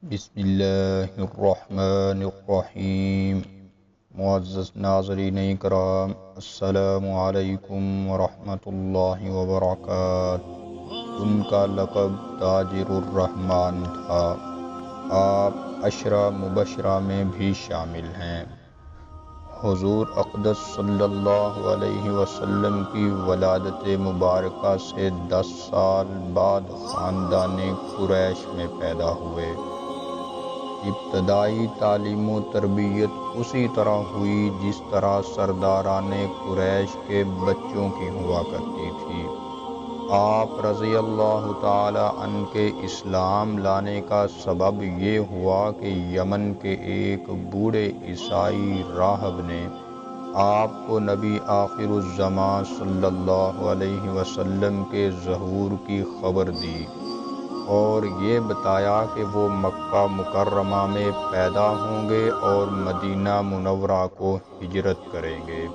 بسم اللہ الرحمن الرحیم۔ معزز ناظرین کرام، السلام علیکم ورحمۃ اللہ وبرکاتہ۔ ان کا لقب تاجر الرحمن تھا۔ آپ عشرہ مبشرہ میں بھی شامل ہیں۔ حضور اقدس صلی اللہ علیہ وسلم کی ولادت مبارکہ سے 10 سال بعد خاندان قریش میں پیدا ہوئے۔ ابتدائی تعلیم و تربیت اسی طرح ہوئی جس طرح سرداران قریش کے بچوں کی ہوا کرتی تھی۔ آپ رضی اللہ تعالی عنہ کے اسلام لانے کا سبب یہ ہوا کہ یمن کے ایک بوڑھے عیسائی راہب نے آپ کو نبی آخر الزمان صلی اللہ علیہ وسلم کے ظہور کی خبر دی اور یہ بتایا کہ وہ مکہ مکرمہ میں پیدا ہوں گے اور مدینہ منورہ کو ہجرت کریں گے۔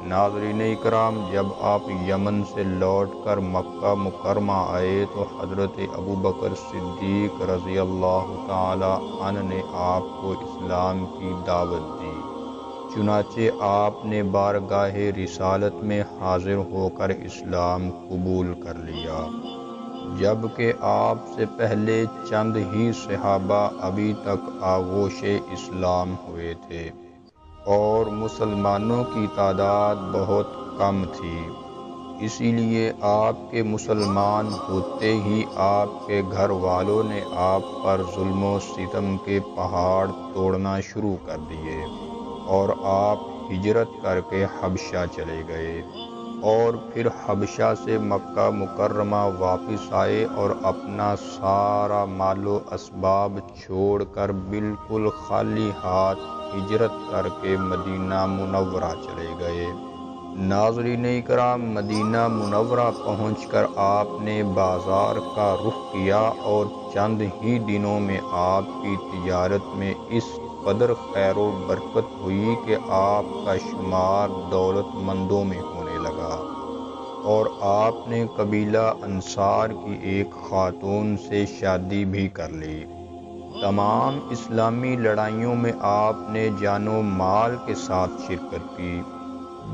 ناظرین اکرام، جب آپ یمن سے لوٹ کر مکہ مکرمہ آئے تو حضرت ابوبکر صدیق رضی اللہ تعالی عنہ نے آپ کو اسلام کی دعوت دی۔ چنانچہ آپ نے بارگاہ رسالت میں حاضر ہو کر اسلام قبول کر لیا، جبکہ آپ سے پہلے چند ہی صحابہ ابھی تک آغوش اسلام ہوئے تھے اور مسلمانوں کی تعداد بہت کم تھی۔ اسی لیے آپ کے مسلمان ہوتے ہی آپ کے گھر والوں نے آپ پر ظلم و ستم کے پہاڑ توڑنا شروع کر دیے اور آپ ہجرت کر کے حبشہ چلے گئے اور پھر حبشہ سے مکہ مکرمہ واپس آئے اور اپنا سارا مال و اسباب چھوڑ کر بالکل خالی ہاتھ ہجرت کر کے مدینہ منورہ چلے گئے۔ ناظرین اکرام، مدینہ منورہ پہنچ کر آپ نے بازار کا رخ کیا اور چند ہی دنوں میں آپ کی تجارت میں اس قدر خیر و برکت ہوئی کہ آپ کا شمار دولت مندوں میں ہونے لگا اور آپ نے قبیلہ انصار کی ایک خاتون سے شادی بھی کر لی۔ تمام اسلامی لڑائیوں میں آپ نے جان و مال کے ساتھ شرکت کی۔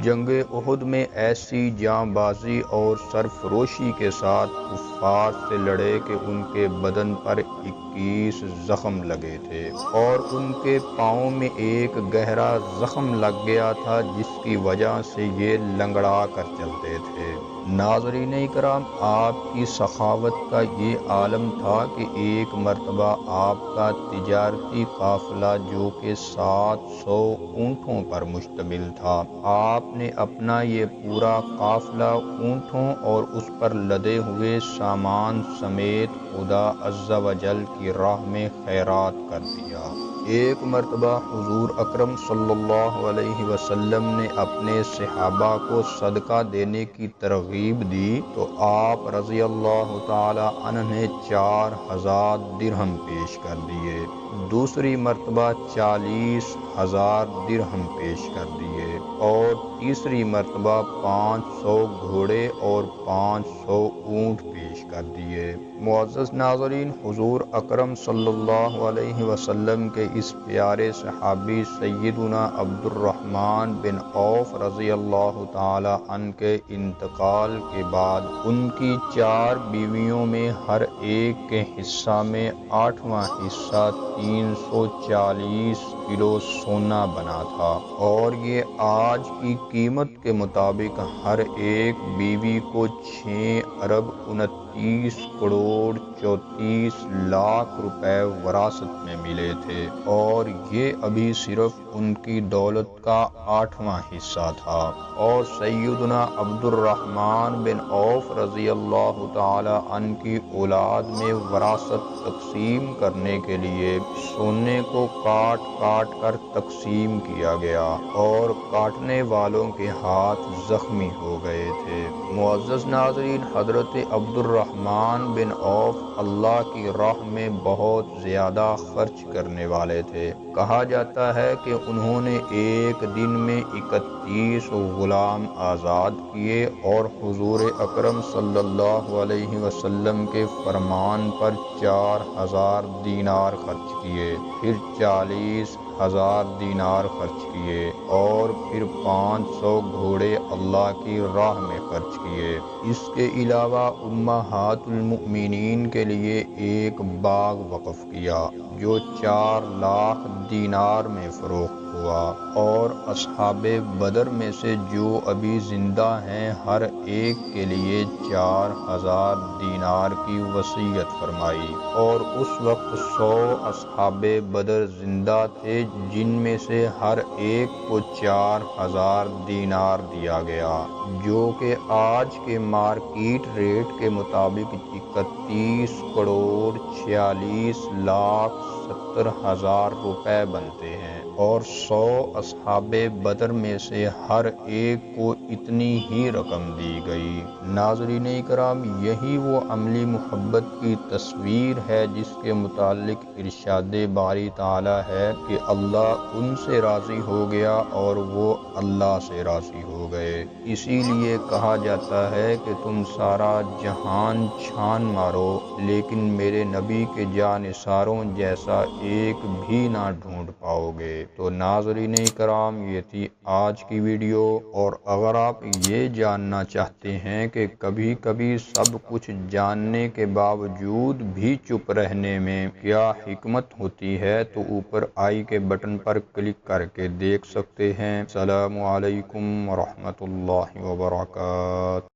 جنگ احد میں ایسی جاں بازی اور سرفروشی کے ساتھ کفار سے لڑے کہ ان کے بدن پر 21 زخم لگے تھے اور ان کے پاؤں میں ایک گہرا زخم لگ گیا تھا جس کی وجہ سے یہ لنگڑا کر چلتے تھے۔ ناظرین اکرام، آپ کی سخاوت کا یہ عالم تھا کہ ایک مرتبہ آپ کا تجارتی قافلہ جو کہ 700 اونٹوں پر مشتمل تھا، آپ نے اپنا یہ پورا قافلہ اونٹوں اور اس پر لدے ہوئے سامان سمیت خدا عز و جل کی راہ میں خیرات کر دیا۔ ایک مرتبہ حضور اکرم صلی اللہ علیہ وسلم نے اپنے صحابہ کو صدقہ دینے کی ترغیب دی تو آپ رضی اللہ تعالی عنہ نے 4000 درہم پیش کر دیے۔ دوسری مرتبہ 40,000 درہم پیش کر دیے اور تیسری مرتبہ 500 گھوڑے اور 500 اونٹ پیش کر دیے۔ معزز ناظرین، حضور اکرم صلی اللہ علیہ وسلم کے اس پیارے صحابی سیدنا عبد الرحمن بن عوف رضی اللہ تعالی عنہ کے انتقال کے بعد ان کی 4 بیویوں میں ہر ایک کے حصہ میں 8واں حصہ 340 کلو سونا بنا تھا اور یہ آج کی قیمت کے مطابق ہر ایک بیوی کو 6 ارب 29 کروڑ 34 لاکھ روپے وراثت میں ملے تھے اور یہ ابھی صرف ان کی دولت کا 8واں حصہ تھا۔ اور سیدنا عبد الرحمن بن عوف رضی اللہ تعالی عنہ کی اولاد میں وراثت تقسیم کرنے کے لیے سونے کو کاٹ کاٹ کر تقسیم کیا گیا اور کاٹنے والوں کے ہاتھ زخمی ہو گئے تھے۔ معزز ناظرین، حضرت عبد الرحمن بن عوف اللہ کی راہ میں بہت زیادہ خرچ کرنے والے تھے۔ کہا جاتا ہے کہ انہوں نے ایک دن میں 31 غلام آزاد کیے اور حضور اکرم صلی اللہ علیہ وسلم کے فرمان پر 4000 دینار خرچ کیے، پھر 40,000 دینار خرچ کیے اور پھر 500 گھوڑے اللہ کی راہ میں خرچ کیے۔ اس کے علاوہ امہات المؤمنین کے لیے ایک باغ وقف کیا جو 4 لاکھ دینار میں فروخت ہوا، اور اصحاب بدر میں سے جو ابھی زندہ ہیں ہر ایک کے لیے 4000 دینار کی وصیت فرمائی، اور اس وقت 100 اصحاب بدر زندہ تھے جن میں سے ہر ایک کو 4000 دینار دیا گیا، جو کہ آج کے مارکیٹ ریٹ کے مطابق 31 کروڑ 46 لاکھ 70 ہزار روپے بنتے ہیں، اور 100 اصحاب بدر میں سے ہر ایک کو اتنی ہی رقم دی گئی۔ ناظرین کرام، یہی وہ عملی محبت کی تصویر ہے جس کے متعلق ارشاد باری تعالی ہے کہ اللہ ان سے راضی ہو گیا اور وہ اللہ سے راضی ہو گئے۔ اسی لیے کہا جاتا ہے کہ تم سارا جہان چھان مارو لیکن میرے نبی کے جانثاروں جیسا ایک بھی نہ ڈھونڈ پاؤ گے۔ تو ناظرین کرام، یہ تھی آج کی ویڈیو، اور اگر آپ یہ جاننا چاہتے ہیں کہ کبھی کبھی سب کچھ جاننے کے باوجود بھی چپ رہنے میں کیا حکمت ہوتی ہے تو اوپر آئی کے بٹن پر کلک کر کے دیکھ سکتے ہیں۔ السلام علیکم ورحمۃ اللہ وبرکاتہ۔